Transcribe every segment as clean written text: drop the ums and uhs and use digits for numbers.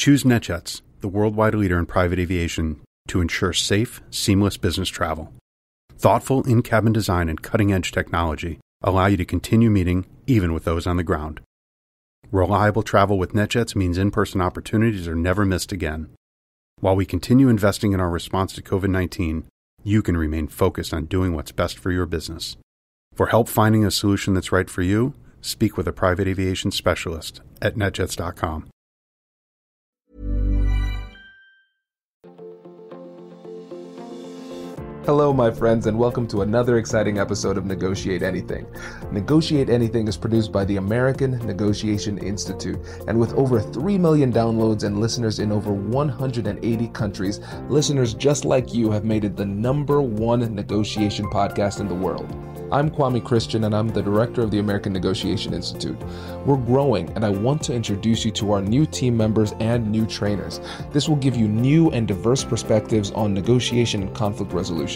Choose NetJets, the worldwide leader in private aviation, to ensure safe, seamless business travel. Thoughtful in-cabin design and cutting-edge technology allow you to continue meeting even with those on the ground. Reliable travel with NetJets means in-person opportunities are never missed again. While we continue investing in our response to COVID-19, you can remain focused on doing what's best for your business. For help finding a solution that's right for you, speak with a private aviation specialist at netjets.com. Hello, my friends, and welcome to another exciting episode of Negotiate Anything. Negotiate Anything is produced by the American Negotiation Institute, and with over 3 million downloads and listeners in over 180 countries, listeners just like you have made it the #1 negotiation podcast in the world. I'm Kwame Christian, and I'm the director of the American Negotiation Institute. We're growing, and I want to introduce you to our new team members and new trainers. This will give you new and diverse perspectives on negotiation and conflict resolution.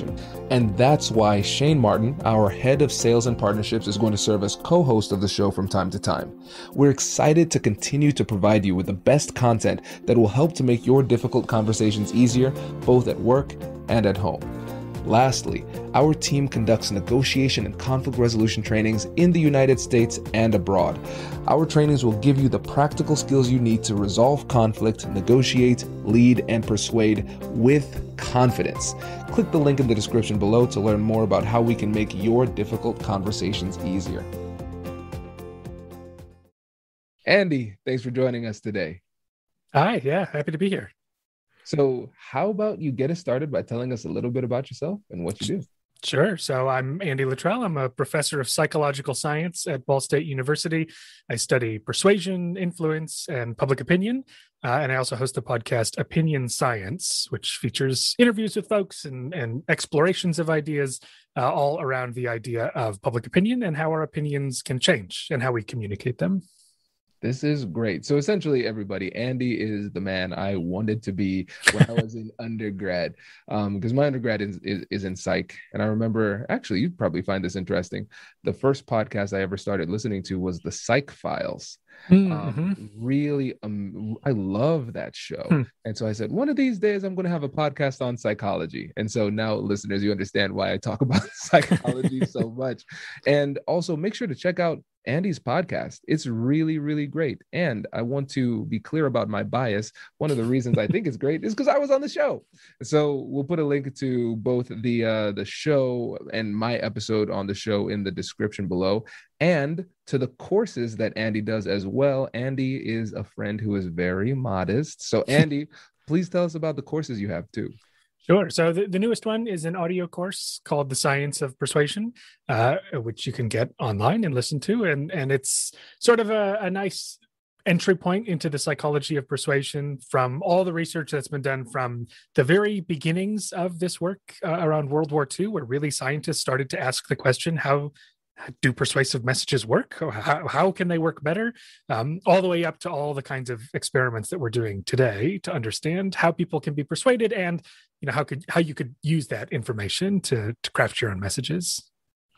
And that's why Shane Martin, our head of sales and partnerships, is going to serve as co-host of the show from time to time. We're excited to continue to provide you with the best content that will help to make your difficult conversations easier, both at work and at home. Lastly, our team conducts negotiation and conflict resolution trainings in the United States and abroad. Our trainings will give you the practical skills you need to resolve conflict, negotiate, lead, and persuade with confidence. Click the link in the description below to learn more about how we can make your difficult conversations easier. Andy, thanks for joining us today. Hi, yeah, happy to be here. So how about you get us started by telling us a little bit about yourself and what you do? Sure. So I'm Andy Luttrell. I'm a professor of psychological science at Ball State University. I study persuasion, influence, and public opinion. And I also host the podcast Opinion Science, which features interviews with folks and explorations of ideas all around the idea of public opinion and how our opinions can change and how we communicate them. This is great. So essentially, everybody, Andy is the man I wanted to be when I was in undergrad, because my undergrad is in psych. And I remember, actually, you'd probably find this interesting. The first podcast I ever started listening to was the Psych Files. Really, I love that show. And so I said, one of these days, I'm going to have a podcast on psychology. And so now, listeners, you understand why I talk about psychology so much. And also make sure to check out Andy's podcast. It's really, really great. And I want to be clear about my bias. One of the reasons I think it's great is because I was on the show. So we'll put a link to both the show and my episode on the show in the description below, and to the courses that Andy does as well. Andy is a friend who is very modest. So Andy, please tell us about the courses you have too. Sure. So the newest one is an audio course called The Science of Persuasion, which you can get online and listen to. And it's sort of a nice entry point into the psychology of persuasion from all the research that's been done from the very beginnings of this work around World War II, where really scientists started to ask the question, how do persuasive messages work? Or how can they work better? All the way up to all the kinds of experiments that we're doing today to understand how people can be persuaded, and how you could use that information to craft your own messages.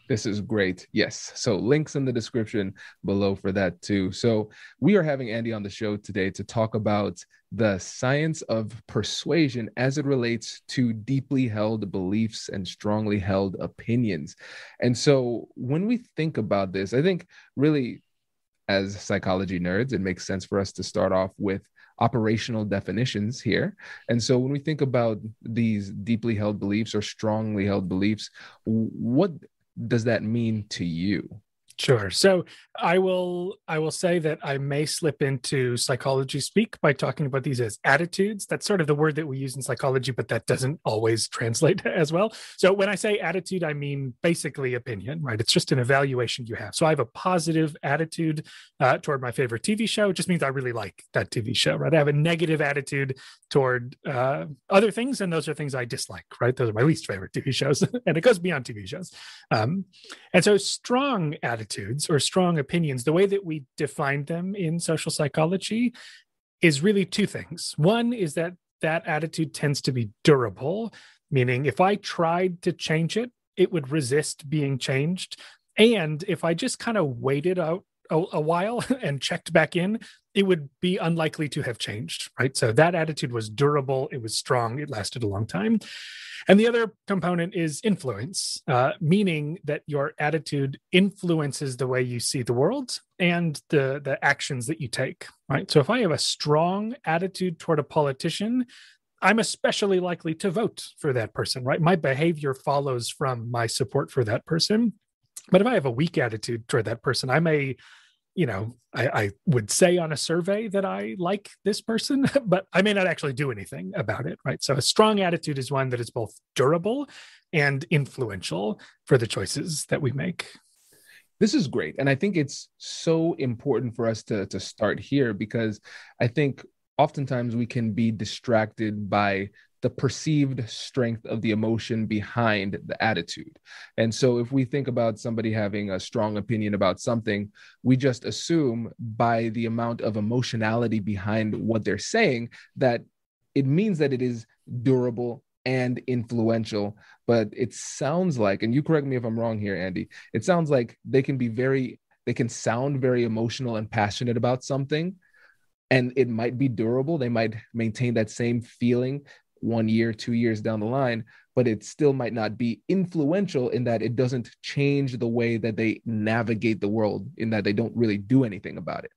This is great. Yes. So links in the description below for that too. So we are having Andy on the show today to talk about the science of persuasion as it relates to deeply held beliefs and strongly held opinions. And so when we think about this, I think really as psychology nerds, it makes sense for us to start off with operational definitions here. And so when we think about these deeply held beliefs or strongly held beliefs, what does that mean to you? Sure. So I will say that I may slip into psychology speak by talking about these as attitudes. That's sort of the word that we use in psychology, but that doesn't always translate as well. So when I say attitude, I mean basically opinion, right? It's just an evaluation you have. So I have a positive attitude toward my favorite TV show. It just means I really like that TV show, right? I have a negative attitude toward other things, and those are things I dislike, right? Those are my least favorite TV shows, and it goes beyond TV shows. And so strong attitudes or strong opinions, the way that we define them in social psychology is really two things. One is that attitude tends to be durable, meaning if I tried to change it, it would resist being changed. And if I just kind of waited out a while and checked back in, it would be unlikely to have changed, right? So that attitude was durable, it was strong, it lasted a long time. And the other component is influence, meaning that your attitude influences the way you see the world and the actions that you take, right? So if I have a strong attitude toward a politician, I'm especially likely to vote for that person, right? My behavior follows from my support for that person. But if I have a weak attitude toward that person, I may, I would say on a survey that I like this person, but I may not actually do anything about it, right? So a strong attitude is one that is both durable and influential for the choices that we make. This is great. And I think it's so important for us to start here, because I think oftentimes we can be distracted by the perceived strength of the emotion behind the attitude. And so if we think about somebody having a strong opinion about something, we just assume by the amount of emotionality behind what they're saying that it means that it is durable and influential. But it sounds like, and you correct me if I'm wrong here, Andy, it sounds like they can sound very emotional and passionate about something, and it might be durable. They might maintain that same feeling 1 year, 2 years down the line, but it still might not be influential in that it doesn't change the way that they navigate the world, in that they don't really do anything about it.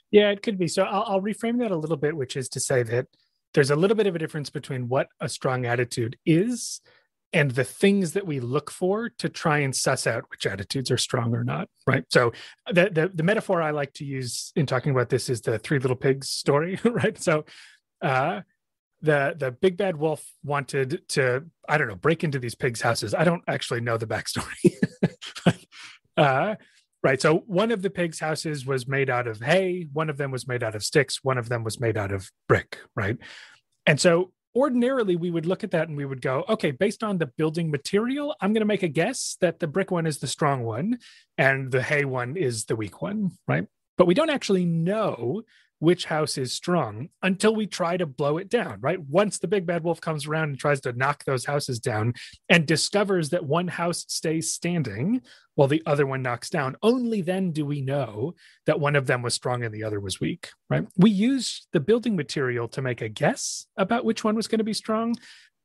Yeah, it could be. So I'll reframe that a little bit, which is to say that there's a little bit of a difference between what a strong attitude is and the things that we look for to try and suss out which attitudes are strong or not, right? So the metaphor I like to use in talking about this is the Three Little Pigs story, right? So the big bad wolf wanted to, I don't know, break into these pigs' houses. I don't actually know the backstory. Right. So one of the pigs' houses was made out of hay. One of them was made out of sticks. One of them was made out of brick. Right. And so ordinarily we would look at that and we would go, okay, based on the building material, I'm going to make a guess that the brick one is the strong one and the hay one is the weak one. Right. But we don't actually know which house is strong until we try to blow it down, right? Once the big bad wolf comes around and tries to knock those houses down and discovers that one house stays standing while the other one knocks down, only then do we know that one of them was strong and the other was weak, right? We use the building material to make a guess about which one was going to be strong,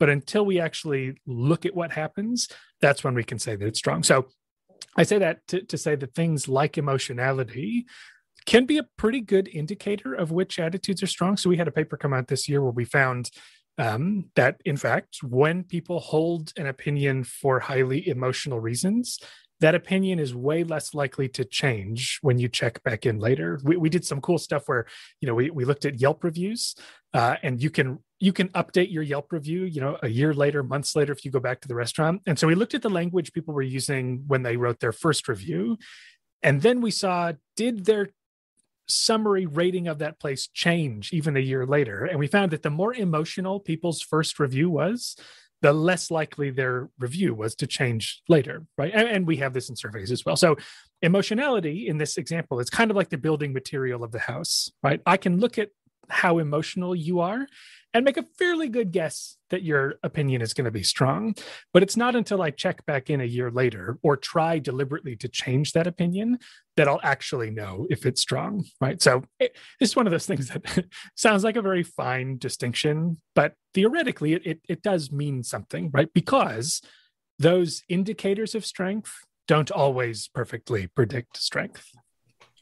but until we actually look at what happens, that's when we can say that it's strong. So I say that to say that things like emotionality can be a pretty good indicator of which attitudes are strong. So we had a paper come out this year where we found that, in fact, when people hold an opinion for highly emotional reasons, that opinion is way less likely to change when you check back in later. We did some cool stuff where, we looked at Yelp reviews, and you can update your Yelp review, a year later, months later, if you go back to the restaurant. And so we looked at the language people were using when they wrote their first review. And then we saw, did their summary rating of that place change even a year later? And we found that the more emotional people's first review was, the less likely their review was to change later, right? And we have this in surveys as well. So emotionality in this example is kind of like the building material of the house, right? I can look at how emotional you are and make a fairly good guess that your opinion is going to be strong. But it's not until I check back in a year later or try deliberately to change that opinion that I'll actually know if it's strong, right? So it's one of those things that sounds like a very fine distinction, but theoretically it does mean something, right? Because those indicators of strength don't always perfectly predict strength.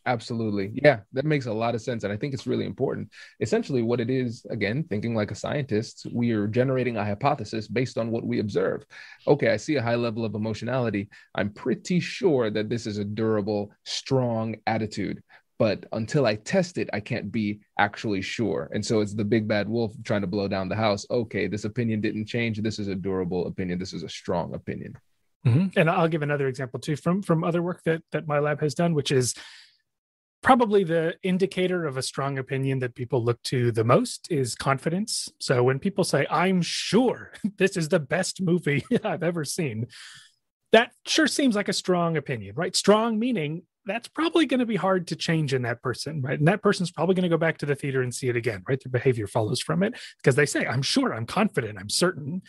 Absolutely. Yeah, that makes a lot of sense. And I think it's really important. Essentially, what it is, again, thinking like a scientist, we are generating a hypothesis based on what we observe. Okay, I see a high level of emotionality. I'm pretty sure that this is a durable, strong attitude. But until I test it, I can't be actually sure. And so it's the big bad wolf trying to blow down the house. Okay, this opinion didn't change. This is a durable opinion. This is a strong opinion. Mm-hmm. And I'll give another example too from other work that my lab has done, which is probably the indicator of a strong opinion that people look to the most is confidence. So when people say, I'm sure this is the best movie I've ever seen, that sure seems like a strong opinion, right? Strong meaning that's probably going to be hard to change in that person, right? And that person's probably going to go back to the theater and see it again, right? Their behavior follows from it because they say, I'm sure, I'm confident, I'm certain.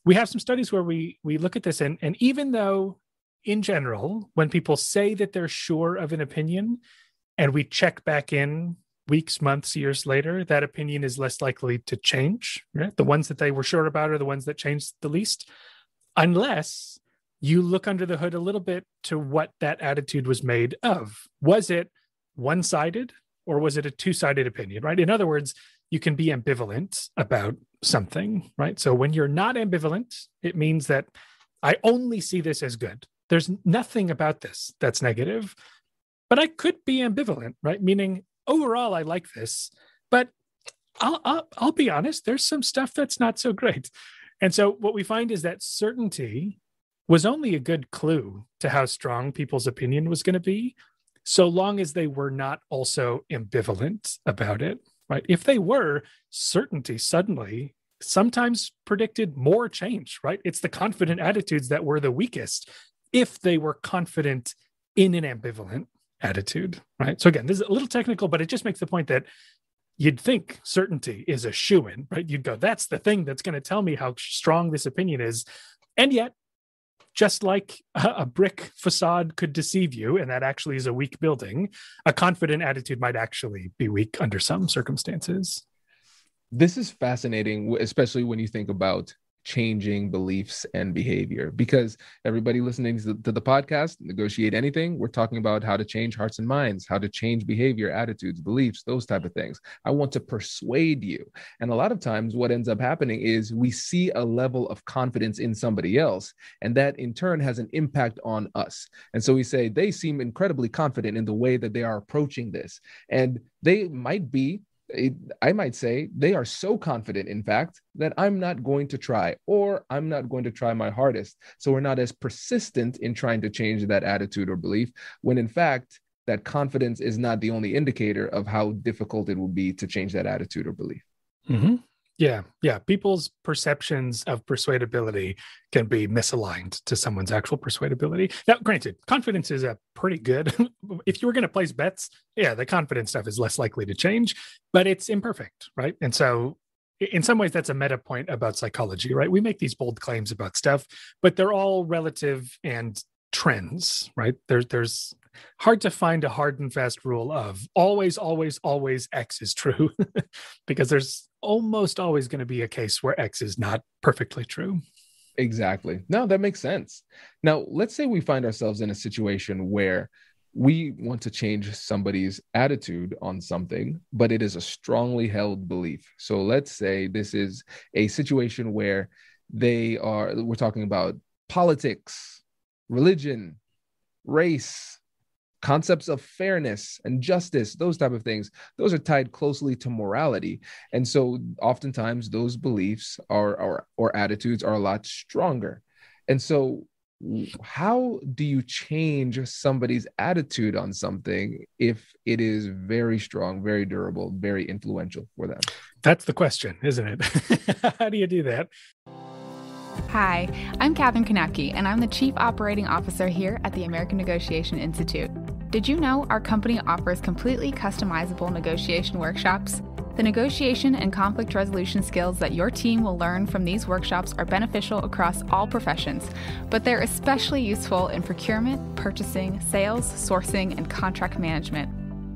We have some studies where we look at this, and even though in general, when people say that they're sure of an opinion, and we check back in weeks, months, years later, that opinion is less likely to change. Right? The ones that they were sure about are the ones that changed the least, unless you look under the hood a little bit to what that attitude was made of. Was it one-sided or was it a two-sided opinion, right? In other words, you can be ambivalent about something, right? So when you're not ambivalent, it means that I only see this as good. There's nothing about this that's negative, but I could be ambivalent, right? Meaning overall, I like this, but I'll be honest, there's some stuff that's not so great. And so what we find is that certainty was only a good clue to how strong people's opinion was going to be, so long as they were not also ambivalent about it, right? If they were, certainty suddenly sometimes predicted more change, right? It's the confident attitudes that were the weakest if they were confident in an ambivalent attitude, right? So again, this is a little technical, but it just makes the point that you'd think certainty is a shoo-in, right? You'd go, that's the thing that's going to tell me how strong this opinion is. And yet, just like a brick facade could deceive you, and that actually is a weak building, a confident attitude might actually be weak under some circumstances. This is fascinating, especially when you think about changing beliefs and behavior, because everybody listening to the podcast, Negotiate Anything, we're talking about how to change hearts and minds, how to change behavior, attitudes, beliefs, those type of things. I want to persuade you. And a lot of times what ends up happening is we see a level of confidence in somebody else, and that in turn has an impact on us. And so we say they seem incredibly confident in the way that they are approaching this. And they might be, I might say they are so confident, in fact, that I'm not going to try, or I'm not going to try my hardest. So we're not as persistent in trying to change that attitude or belief, when in fact, that confidence is not the only indicator of how difficult it will be to change that attitude or belief. Mm-hmm. Yeah. People's perceptions of persuadability can be misaligned to someone's actual persuadability. Now, granted, confidence is a pretty good. If you were going to place bets, the confidence stuff is less likely to change, but it's imperfect, right? And so in some ways, that's a meta point about psychology, right? We make these bold claims about stuff, but they're all relative and trends, right? There's hard to find a hard and fast rule of always X is true, because there's almost always going to be a case where X is not perfectly true. Exactly. No, that makes sense. Now, let's say we find ourselves in a situation where we want to change somebody's attitude on something, but it is a strongly held belief. So let's say this is a situation where we're talking about politics, religion, race, concepts of fairness and justice, those type of things. Those are tied closely to morality. And so oftentimes those beliefs or attitudes are a lot stronger. And so how do you change somebody's attitude on something if it is very strong, very durable, very influential for them? That's the question, isn't it? How do you do that? Hi, I'm Katherine Kanapke, and I'm the Chief Operating Officer here at the American Negotiation Institute. Did you know our company offers completely customizable negotiation workshops? The negotiation and conflict resolution skills that your team will learn from these workshops are beneficial across all professions, but they're especially useful in procurement, purchasing, sales, sourcing, and contract management.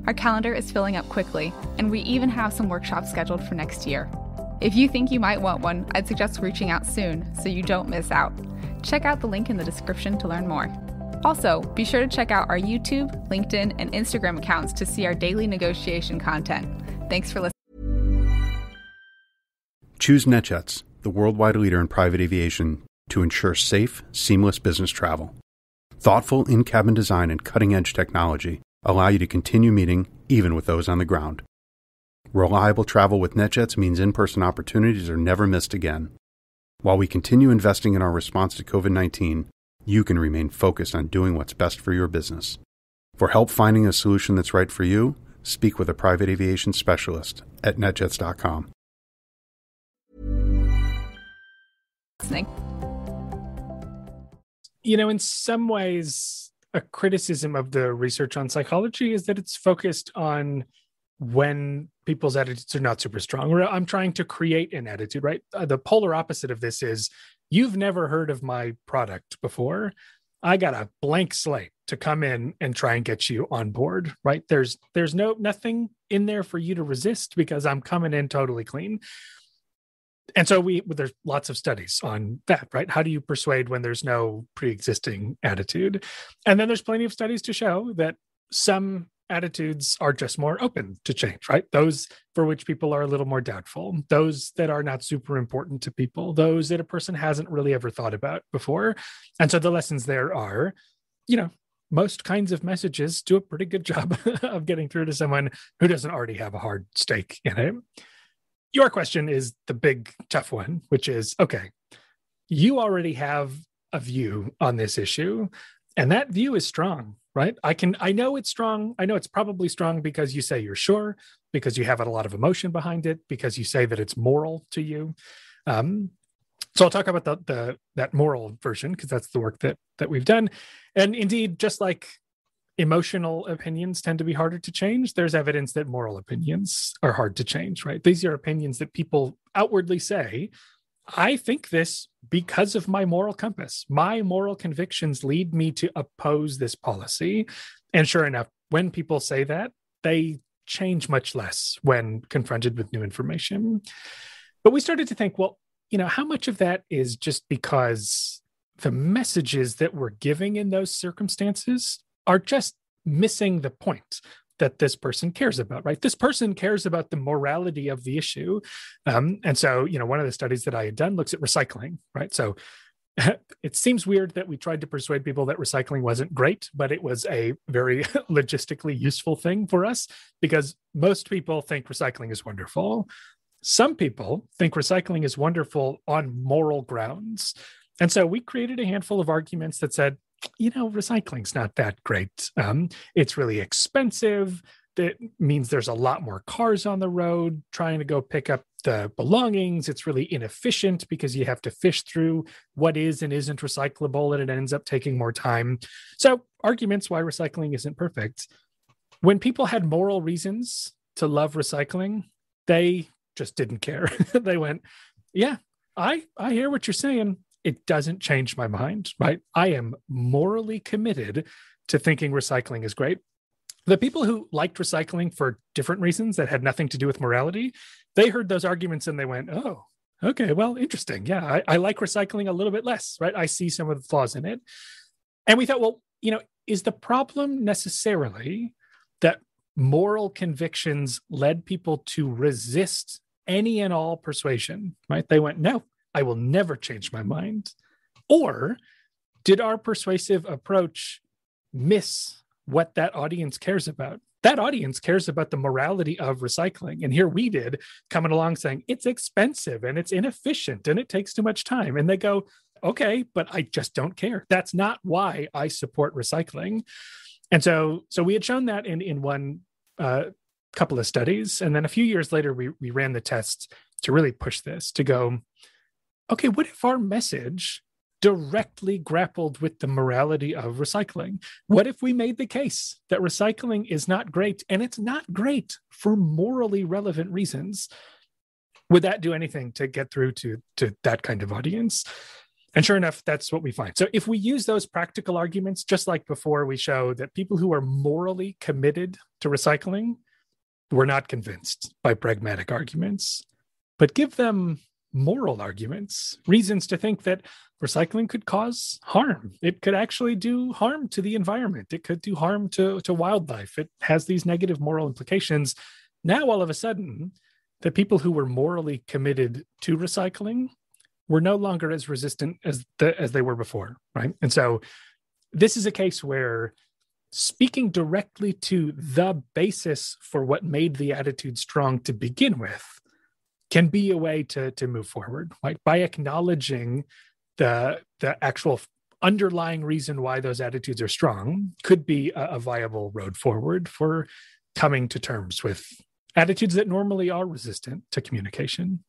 Our calendar is filling up quickly, and we even have some workshops scheduled for next year. If you think you might want one, I'd suggest reaching out soon so you don't miss out. Check out the link in the description to learn more. Also, be sure to check out our YouTube, LinkedIn, and Instagram accounts to see our daily negotiation content. Thanks for listening. Choose NetJets, the worldwide leader in private aviation, to ensure safe, seamless business travel. Thoughtful in-cabin design and cutting-edge technology allow you to continue meeting even with those on the ground. Reliable travel with NetJets means in-person opportunities are never missed again. While we continue investing in our response to COVID-19, you can remain focused on doing what's best for your business. For help finding a solution that's right for you, speak with a private aviation specialist at netjets.com. You know, in some ways, a criticism of the research on psychology is that it's focused on when people's attitudes are not super strong. Or I'm trying to create an attitude, right? The polar opposite of this is you've never heard of my product before. I got a blank slate to come in and try and get you on board, right? There's nothing in there for you to resist because I'm coming in totally clean. And so there's lots of studies on that, right? How do you persuade when there's no pre-existing attitude? And then there's plenty of studies to show that some attitudes are just more open to change, right? Those for which people are a little more doubtful, those that are not super important to people, those that a person hasn't really ever thought about before. And so the lessons there are, most kinds of messages do a pretty good job of getting through to someone who doesn't already have a hard stake in it. Your question is the big tough one, which is, okay, you already have a view on this issue, and that view is strong, right? I know it's strong. I know it's probably strong because you say you're sure, because you have a lot of emotion behind it, because you say that it's moral to you. So I'll talk about that moral version, because that's the work that we've done. And indeed, just like emotional opinions tend to be harder to change, there's evidence that moral opinions are hard to change, right? These are opinions that people outwardly say, I think this because of my moral compass. My moral convictions lead me to oppose this policy. And sure enough, when people say that, they change much less when confronted with new information. But we started to think, well, how much of that is just because the messages that we're giving in those circumstances are just missing the point that this person cares about, right? This person cares about the morality of the issue. And so, one of the studies that I had done looks at recycling, right? So it seems weird that we tried to persuade people that recycling wasn't great, but it was a very logistically useful thing for us because most people think recycling is wonderful. Some people think recycling is wonderful on moral grounds. And so we created a handful of arguments that said, recycling's not that great. It's really expensive. That means there's a lot more cars on the road trying to go pick up the belongings. It's really inefficient because you have to fish through what is and isn't recyclable, and it ends up taking more time. So arguments why recycling isn't perfect. When people had moral reasons to love recycling, they just didn't care. They went, yeah, I hear what you're saying. It doesn't change my mind, right? I am morally committed to thinking recycling is great. The people who liked recycling for different reasons that had nothing to do with morality, they heard those arguments and they went, oh, okay, well, interesting. Yeah, I like recycling a little bit less, right? I see some of the flaws in it. And we thought, well, is the problem necessarily that moral convictions led people to resist any and all persuasion, right? They went, no, I will never change my mind. Or did our persuasive approach miss what that audience cares about? That audience cares about the morality of recycling. And here we did coming along saying it's expensive and it's inefficient and it takes too much time. And they go, okay, but I just don't care. That's not why I support recycling. And so we had shown that in one couple of studies. And then a few years later, we ran the test to really push this, to go, okay, what if our message directly grappled with the morality of recycling? What if we made the case that recycling is not great, and it's not great for morally relevant reasons? Would that do anything to get through to that kind of audience? And sure enough, that's what we find. So if we use those practical arguments, just like before, we show that people who are morally committed to recycling were not convinced by pragmatic arguments, but give them moral arguments, reasons to think that recycling could cause harm. It could actually do harm to the environment. It could do harm to wildlife. It has these negative moral implications. Now, all of a sudden, the people who were morally committed to recycling were no longer as resistant as they were before, right? And so this is a case where speaking directly to the basis for what made the attitude strong to begin with can be a way to move forward, right? By acknowledging the actual underlying reason why those attitudes are strong could be a viable road forward for coming to terms with attitudes that normally are resistant to communication.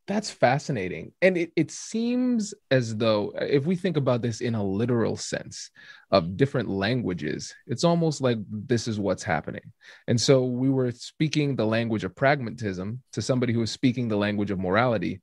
That's fascinating. And it seems as though if we think about this in a literal sense of different languages, it's almost like this is what's happening. And so we were speaking the language of pragmatism to somebody who is speaking the language of morality.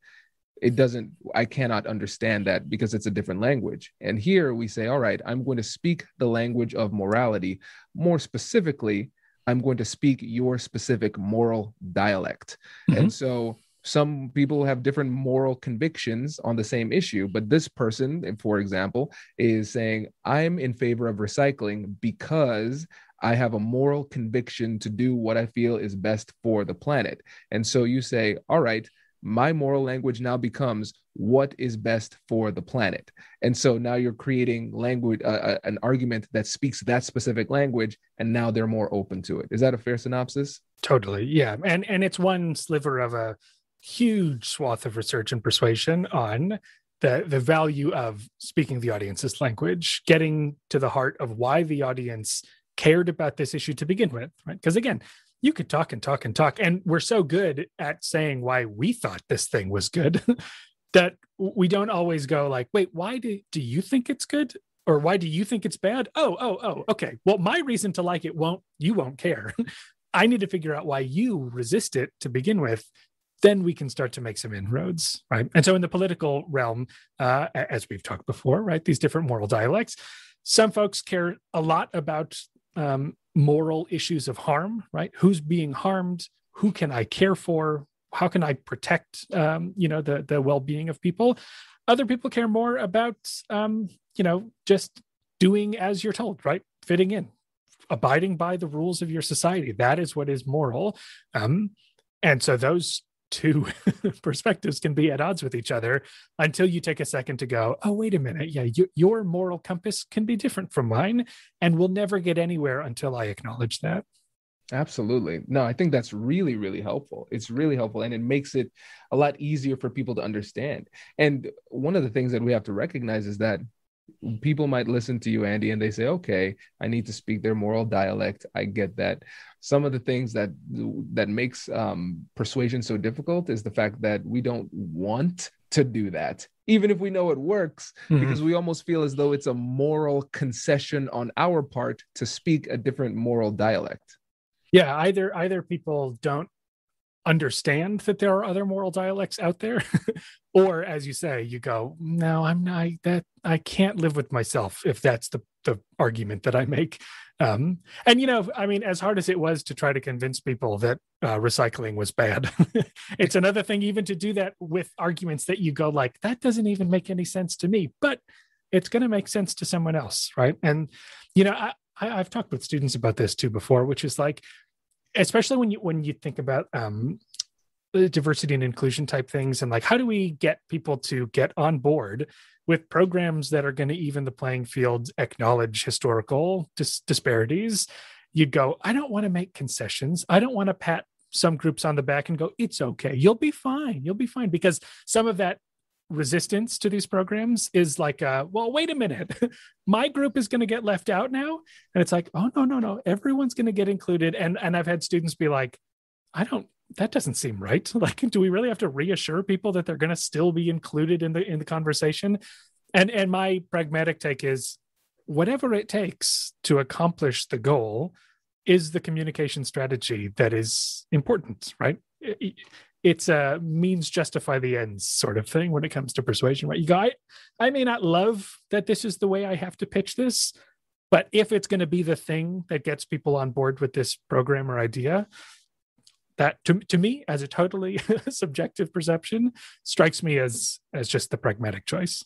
I cannot understand that because it's a different language. And here we say, all right, I'm going to speak the language of morality. More specifically, I'm going to speak your specific moral dialect. Mm-hmm. And so some people have different moral convictions on the same issue, but this person, for example, is saying, I'm in favor of recycling because I have a moral conviction to do what I feel is best for the planet. And so you say, all right, my moral language now becomes what is best for the planet. And so now you're creating language, an argument that speaks that specific language, and now they're more open to it. Is that a fair synopsis? Totally. Yeah. And it's one sliver of a huge swath of research and persuasion on the value of speaking the audience's language, getting to the heart of why the audience cared about this issue to begin with, right? Because again, you could talk and talk and talk, and we're so good at saying why we thought this thing was good that we don't always go like, wait, why do you think it's good? Or why do you think it's bad? Oh, okay. Well, my reason to like it you won't care. I need to figure out why you resist it to begin with. Then we can start to make some inroads, right? And so in the political realm, as we've talked before, right, these different moral dialects, some folks care a lot about moral issues of harm, right? Who's being harmed? Who can I care for? How can I protect, the well-being of people? Other people care more about, just doing as you're told, right? Fitting in, abiding by the rules of your society. That is what is moral. And so those two perspectives can be at odds with each other until you take a second to go, oh, wait a minute. Yeah, your moral compass can be different from mine, and we'll never get anywhere until I acknowledge that. Absolutely. No, I think that's really, really helpful. It's really helpful, and it makes it a lot easier for people to understand. And one of the things that we have to recognize is that people might listen to you, Andy, and they say, okay, I need to speak their moral dialect. I get that. Some of the things that makes persuasion so difficult is the fact that we don't want to do that, even if we know it works, because we almost feel as though it's a moral concession on our part to speak a different moral dialect. Yeah, either people don't understand that there are other moral dialects out there, or as you say, you go, no, I'm not, that I can't live with myself if that's the argument that I make. And as hard as it was to try to convince people that recycling was bad, it's another thing even to do that with arguments that you go like, that doesn't even make any sense to me, but it's going to make sense to someone else, right? And I've talked with students about this too before, which is like, especially when you think about the diversity and inclusion type things, and like, how do we get people to get on board with programs that are going to even the playing field, acknowledge historical disparities? You'd go, I don't want to make concessions. I don't want to pat some groups on the back and go, it's okay. You'll be fine. You'll be fine. Because some of that resistance to these programs is like, well, wait a minute, my group is going to get left out now. And it's like, oh, no, everyone's going to get included. And I've had students be like, that doesn't seem right. Like, do we really have to reassure people that they're going to still be included in the conversation? And my pragmatic take is, whatever it takes to accomplish the goal is the communication strategy that is important, right? It's a means justify the ends sort of thing when it comes to persuasion, right? You go, I may not love that this is the way I have to pitch this, but if it's going to be the thing that gets people on board with this program or idea, that to me, as a totally subjective perception, strikes me as just the pragmatic choice.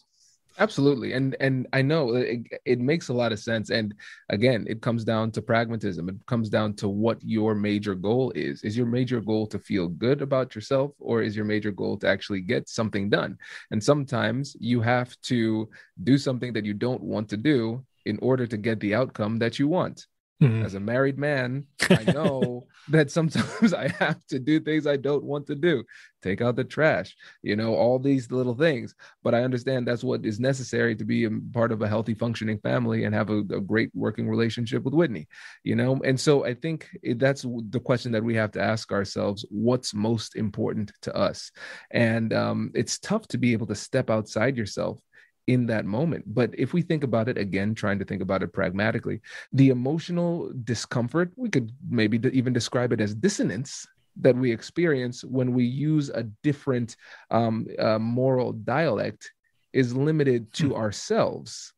Absolutely. And I know it makes a lot of sense. And again, it comes down to pragmatism. It comes down to what your major goal is. Is your major goal to feel good about yourself, or is your major goal to actually get something done? And sometimes you have to do something that you don't want to do in order to get the outcome that you want. As a married man, I know that sometimes I have to do things I don't want to do. Take out the trash, all these little things. But I understand that's what is necessary to be a part of a healthy, functioning family and have a great working relationship with Whitney, And so I think that's the question that we have to ask ourselves: what's most important to us? And it's tough to be able to step outside yourself in that moment. But if we think about it again, trying to think about it pragmatically, the emotional discomfort, we could maybe even describe it as dissonance that we experience when we use a different moral dialect is limited to ourselves.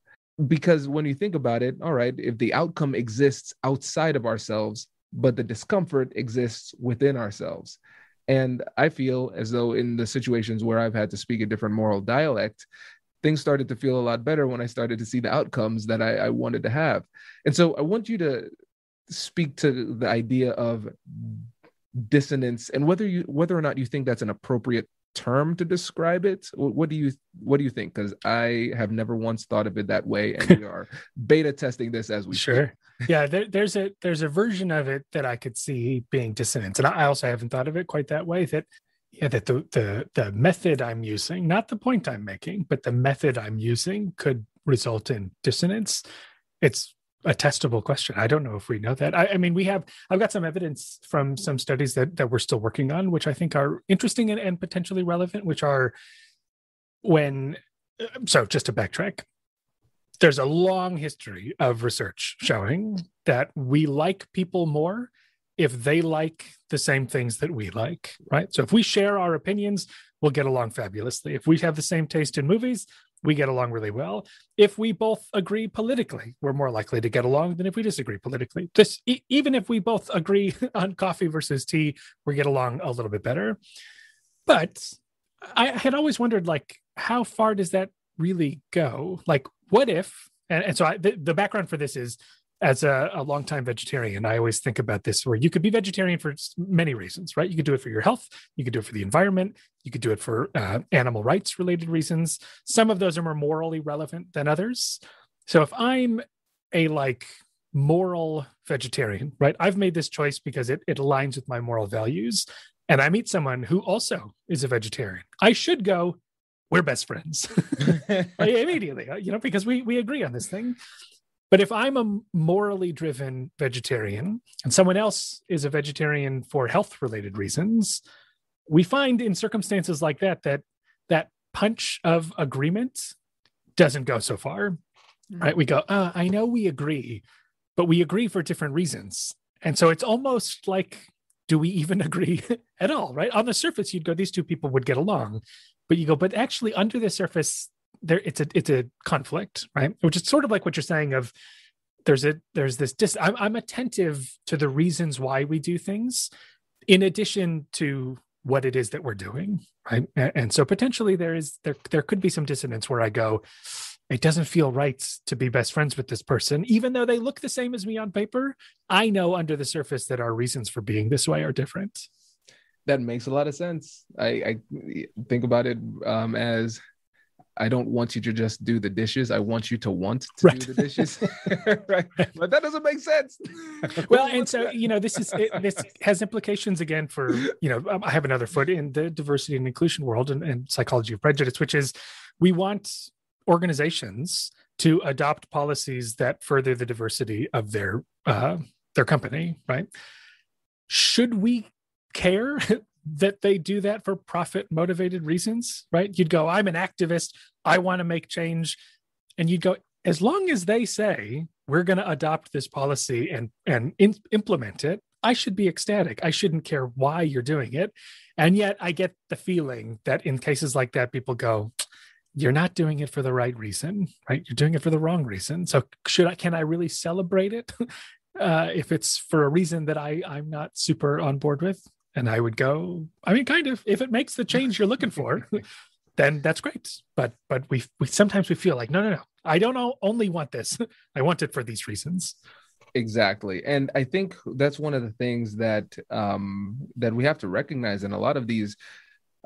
Because when you think about it, all right, if the outcome exists outside of ourselves, but the discomfort exists within ourselves. And I feel as though in the situations where I've had to speak a different moral dialect, things started to feel a lot better when I started to see the outcomes that I wanted to have. And so I want you to speak to the idea of dissonance and whether or not you think that's an appropriate term to describe it. What do you think? Because I have never once thought of it that way, and we are beta testing this as we Sure. speak. Yeah, there's a version of it that I could see being dissonance, and I also haven't thought of it quite that way. That the method I'm using, not the point I'm making, but the method I'm using could result in dissonance. It's a testable question. I don't know if we know that. I mean, I've got some evidence from some studies that we're still working on, which I think are interesting and potentially relevant, which are so just to backtrack, there's a long history of research showing that we like people more if they like the same things that we like, right? So if we share our opinions, we'll get along fabulously. If we have the same taste in movies, we get along really well. If we both agree politically, we're more likely to get along than if we disagree politically. Even if we both agree on coffee versus tea, we get along a little bit better. But I had always wondered, like, how far does that really go? Like, what if, and so the background for this is, as a longtime vegetarian, I always think about this, where you could be vegetarian for many reasons, right? You could do it for your health. You could do it for the environment. You could do it for animal rights related reasons. Some of those are more morally relevant than others. So if I'm a moral vegetarian, right? I've made this choice because it aligns with my moral values. And I meet someone who also is a vegetarian. I should go, we're best friends immediately, because we agree on this thing. But if I'm a morally driven vegetarian and someone else is a vegetarian for health-related reasons, we find in circumstances like that punch of agreement doesn't go so far, right? We go, I know we agree, but we agree for different reasons. And so it's almost like, do we even agree at all, right? On the surface, you'd go, these two people would get along. But you go, but actually under the surface, it's a conflict, right? Which is sort of like what you're saying of there's this I'm attentive to the reasons why we do things in addition to what it is that we're doing, right? And so potentially there could be some dissonance where I go, it doesn't feel right to be best friends with this person, even though they look the same as me on paper. I know under the surface that our reasons for being this way are different. That makes a lot of sense. I think about it as, I don't want you to just do the dishes. I want you to want to do the dishes. Right. But that doesn't make sense. Well, and so, this has implications again for, I have another foot in the diversity and inclusion world and psychology of prejudice, which is we want organizations to adopt policies that further the diversity of their company, right? Should we care that they do that for profit motivated reasons, right? You'd go, I'm an activist, I want to make change. And you'd go, as long as they say we're going to adopt this policy and implement it, I should be ecstatic. I shouldn't care why you're doing it. And yet I get the feeling that in cases like that, people go, you're not doing it for the right reason, right? You're doing it for the wrong reason. So can I really celebrate it if it's for a reason that I'm not super on board with? And I would go, I mean, kind of, if it makes the change you're looking for, then that's great. But we sometimes we feel like, no, I don't only want this. I want it for these reasons. Exactly. And I think that's one of the things that we have to recognize in a lot of these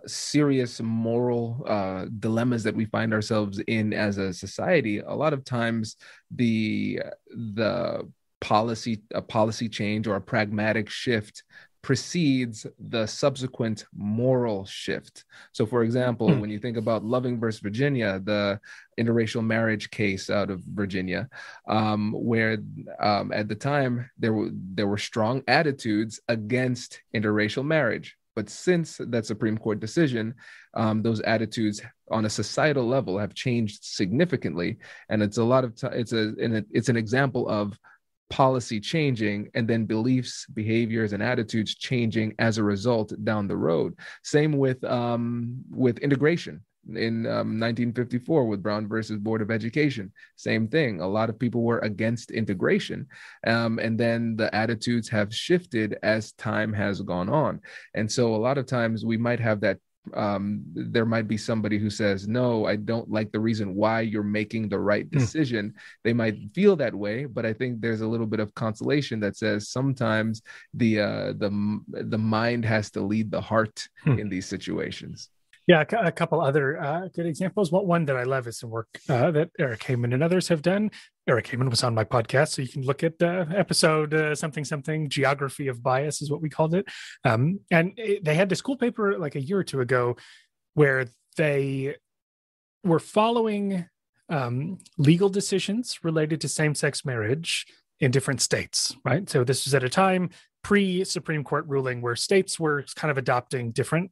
serious moral dilemmas that we find ourselves in as a society. A lot of times the policy change or a pragmatic shift precedes the subsequent moral shift. So, for example, when you think about Loving versus Virginia, the interracial marriage case out of Virginia, where at the time there were strong attitudes against interracial marriage. But since that Supreme Court decision, those attitudes on a societal level have changed significantly, and it's it's an example of policy changing and then beliefs, behaviors, and attitudes changing as a result down the road. Same with integration. in 1954 with Brown versus Board of Education. Same thing. A lot of people were against integration. And then the attitudes have shifted as time has gone on. And so a lot of times we might have that there might be somebody who says, no, I don't like the reason why you're making the right decision. They might feel that way, but I think there's a little bit of consolation that says sometimes the mind has to lead the heart in these situations. Yeah, a couple other good examples. One that I love is some work that Eric Heyman and others have done. Eric Heyman was on my podcast, so you can look at episode something, Geography of Bias is what we called it. They had this cool paper like a year or two ago where they were following legal decisions related to same-sex marriage in different states, right? So this was at a time pre-Supreme Court ruling where states were kind of adopting different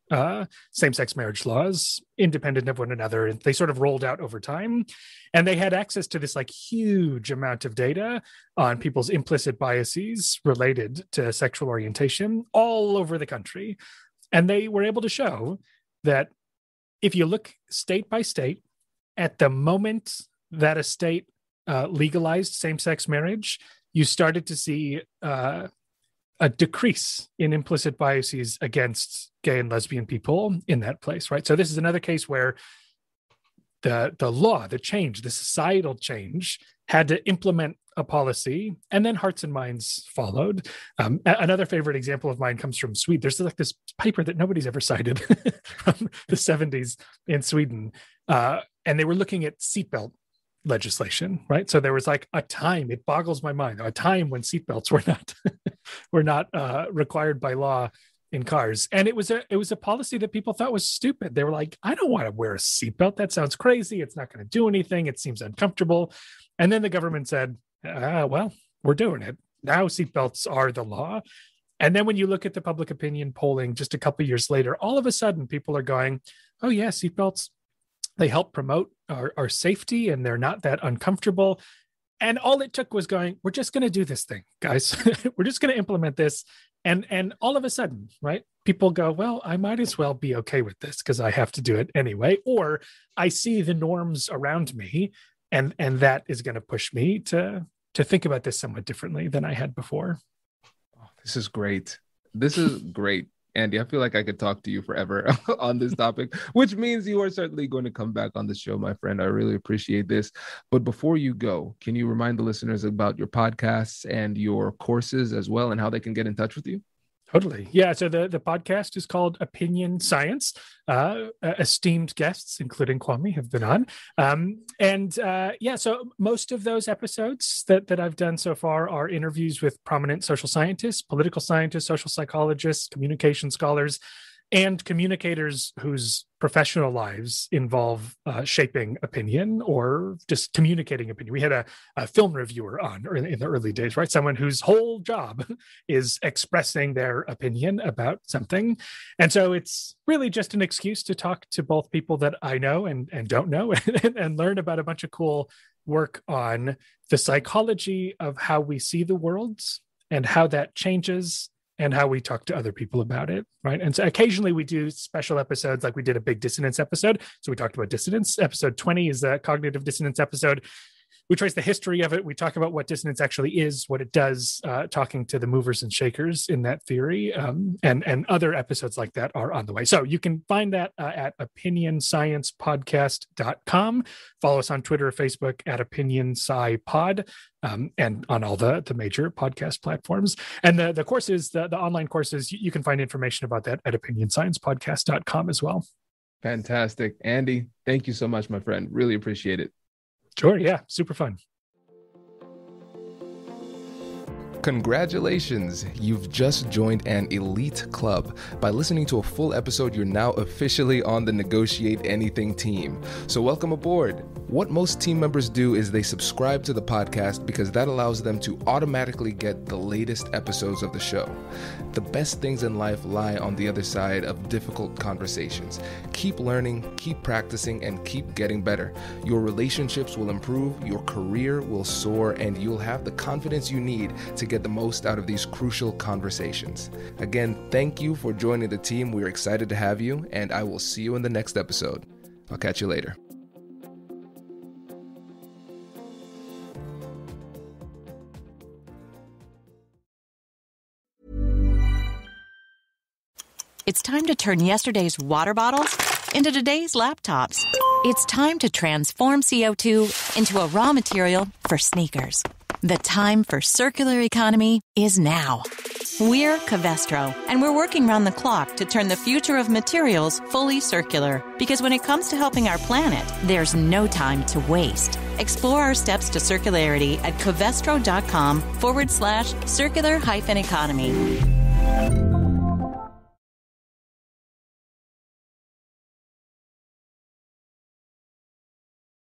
same-sex marriage laws independent of one another. And they sort of rolled out over time. And they had access to this like huge amount of data on people's implicit biases related to sexual orientation all over the country. And they were able to show that if you look state by state, at the moment that a state legalized same-sex marriage, you started to see a decrease in implicit biases against gay and lesbian people in that place, right? So this is another case where the law, the change, the societal change had to implement a policy, and then hearts and minds followed. Another favorite example of mine comes from Sweden. There's like this paper that nobody's ever cited from the 70s in Sweden, and they were looking at seatbelt legislation, right? So there was like a time, it boggles my mind, a time when seatbelts were not required by law in cars. And it was a policy that people thought was stupid. They were like, I don't want to wear a seatbelt. That sounds crazy. It's not going to do anything. It seems uncomfortable. And then the government said, well, we're doing it. Now seatbelts are the law. And then when you look at the public opinion polling just a couple of years later, all of a sudden people are going, oh yeah, seatbelts, they help promote our safety and they're not that uncomfortable. And all it took was going, we're just going to do this thing, guys. We're just going to implement this. And all of a sudden, right, people go, well, I might as well be okay with this because I have to do it anyway. Or I see the norms around me and that is going to push me to think about this somewhat differently than I had before. Oh, this is great. This is great. Andy, I feel like I could talk to you forever on this topic, which means you are certainly going to come back on the show, my friend. I really appreciate this. But before you go, can you remind the listeners about your podcasts and your courses as well and how they can get in touch with you? Totally. Yeah. So the podcast is called Opinion Science. Esteemed guests, including Kwame, have been on. So most of those episodes that I've done so far are interviews with prominent social scientists, political scientists, social psychologists, communication scholars, and communicators whose professional lives involve shaping opinion or just communicating opinion. We had a film reviewer on in the early days, right? Someone whose whole job is expressing their opinion about something. And so it's really just an excuse to talk to both people that I know and don't know and learn about a bunch of cool work on the psychology of how we see the world and how that changes and how we talk to other people about it, right? And so occasionally we do special episodes, like we did a big dissonance episode. So we talked about dissonance. Episode 20 is a cognitive dissonance episode. We trace the history of it. We talk about what dissonance actually is, what it does, talking to the movers and shakers in that theory. And other episodes like that are on the way. So you can find that at opinionsciencepodcast.com. Follow us on Twitter or Facebook at OpinionSciPod, and on all the major podcast platforms. And the courses, the online courses, you can find information about that at opinionsciencepodcast.com as well. Fantastic. Andy, thank you so much, my friend. Really appreciate it. Sure. Yeah. Super fun. Congratulations, you've just joined an elite club. By listening to a full episode, you're now officially on the Negotiate Anything team. So welcome aboard. What most team members do is they subscribe to the podcast because that allows them to automatically get the latest episodes of the show. The best things in life lie on the other side of difficult conversations. Keep learning, keep practicing, and keep getting better. Your relationships will improve, your career will soar, and you'll have the confidence you need to get the most out of these crucial conversations. Again, thank you for joining the team. We're excited to have you, and I will see you in the next episode. I'll catch you later. It's time to turn yesterday's water bottles into today's laptops. It's time to transform CO2 into a raw material for sneakers. The time for circular economy is now. We're Covestro, and we're working round the clock to turn the future of materials fully circular. Because when it comes to helping our planet, there's no time to waste. Explore our steps to circularity at covestro.com/circular-economy.